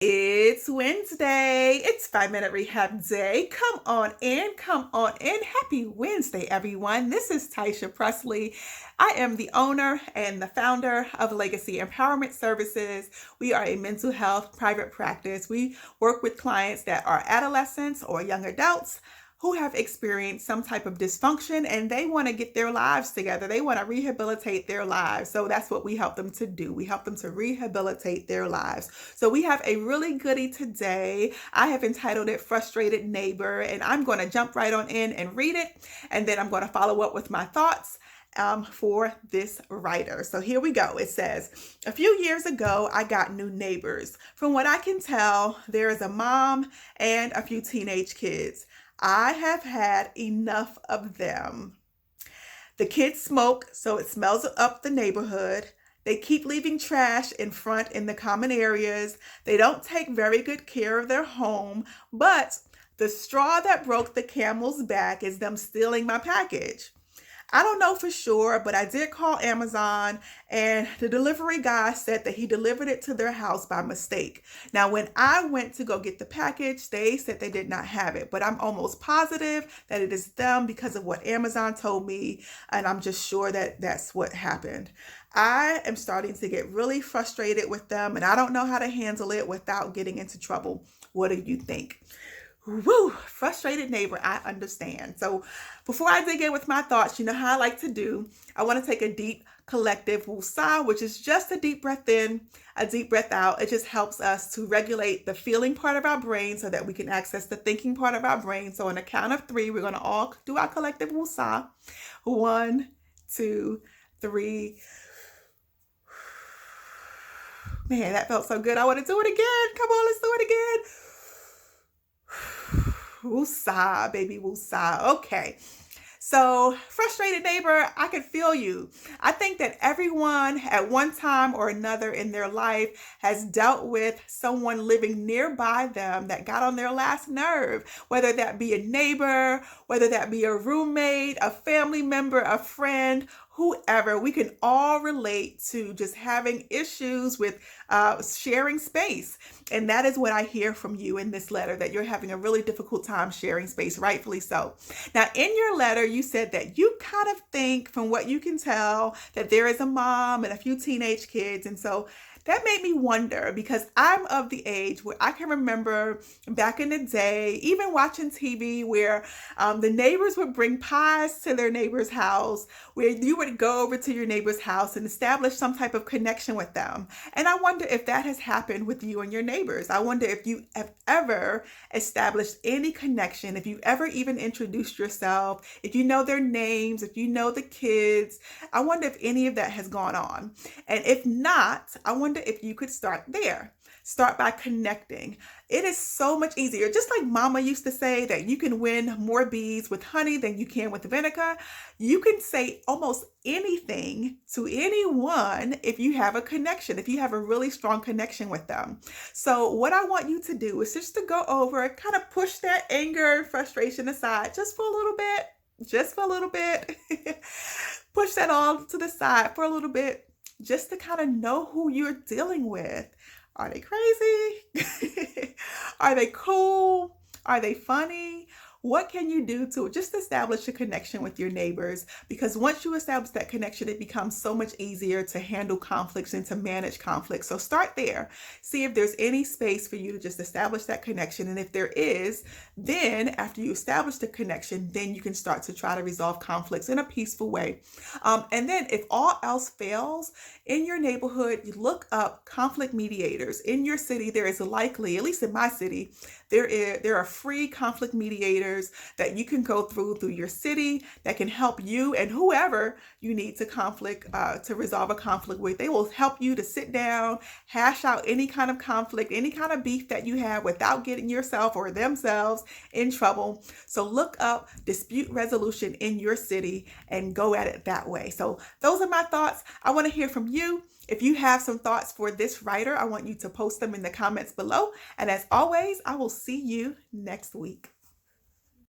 It's Wednesday. It's 5 Minute Rehab Day. Come on in, come on in. Happy Wednesday, everyone. This is Taisha Presley. I am the owner and the founder of Legacy Empowerment Services. We are a mental health private practice. We work with clients that are adolescents or young adults who have experienced some type of dysfunction and they want to get their lives together. They want to rehabilitate their lives. So that's what we help them to do. We help them to rehabilitate their lives. So we have a really goodie today. I have entitled it Frustrated Neighbor, and I'm going to jump right on in and read it. And then I'm going to follow up with my thoughts for this writer. So here we go. It says, a few years ago, I got new neighbors. From what I can tell, there is a mom and a few teenage kids. I have had enough of them. The kids smoke, so it smells up the neighborhood. They keep leaving trash in front in the common areas. They don't take very good care of their home, but the straw that broke the camel's back is them stealing my package. I don't know for sure, but I did call Amazon and the delivery guy said that he delivered it to their house by mistake. Now, when I went to go get the package, they said they did not have it, but I'm almost positive that it is them because of what Amazon told me, and I'm just sure that that's what happened. I am starting to get really frustrated with them, and I don't know how to handle it without getting into trouble. What do you think? Woo, frustrated neighbor, I understand. So before I dig in with my thoughts, you know how I like to do, I want to take a deep collective woosah, which is just a deep breath in, a deep breath out. It just helps us to regulate the feeling part of our brain so that we can access the thinking part of our brain. So on a count of three, we're going to all do our collective woosah. 1, 2, 3. Man, that felt so good. I want to do it again. Come on, let's do it again. Woosah, baby, woosah. Okay. So, frustrated neighbor, I can feel you. I think that everyone at one time or another in their life has dealt with someone living nearby them that got on their last nerve, whether that be a neighbor, whether that be a roommate, a family member, a friend, whoever. We can all relate to just having issues with sharing space. And that is what I hear from you in this letter, that you're having a really difficult time sharing space, rightfully so. Now, in your letter, you said that you kind of think, from what you can tell, that there is a mom and a few teenage kids. And so that made me wonder, because I'm of the age where I can remember back in the day, even watching TV, where the neighbors would bring pies to their neighbor's house, where you would go over to your neighbor's house and establish some type of connection with them. And I wonder if that has happened with you and your neighbors. I wonder if you have ever established any connection, if you ever even introduced yourself, if you know their names, if you know the kids. I wonder if any of that has gone on. And if not, I wonder if you could start there. Start by connecting. It is so much easier. Just like mama used to say that you can win more bees with honey than you can with vinegar. You can say almost anything to anyone if you have a connection, if you have a really strong connection with them. So what I want you to do is just to go over and kind of push that anger and frustration aside just for a little bit, just for a little bit. Push that all to the side for a little bit, just to kind of know who you're dealing with. Are they crazy? Are they cool? Are they funny? What can you do to just establish a connection with your neighbors? Because once you establish that connection, it becomes so much easier to handle conflicts and to manage conflicts. So start there. See if there's any space for you to just establish that connection. And if there is, then after you establish the connection, then you can start to try to resolve conflicts in a peaceful way. And then if all else fails, in your neighborhood, you look up conflict mediators. In your city, there is likely, at least in my city, there are free conflict mediators that you can go through your city that can help you and whoever you need to resolve a conflict with. They will help you to sit down, hash out any kind of conflict, any kind of beef that you have without getting yourself or themselves in trouble. So look up dispute resolution in your city and go at it that way. So those are my thoughts. I want to hear from you. If you have some thoughts for this writer, I want you to post them in the comments below. And as always, I will see you next week.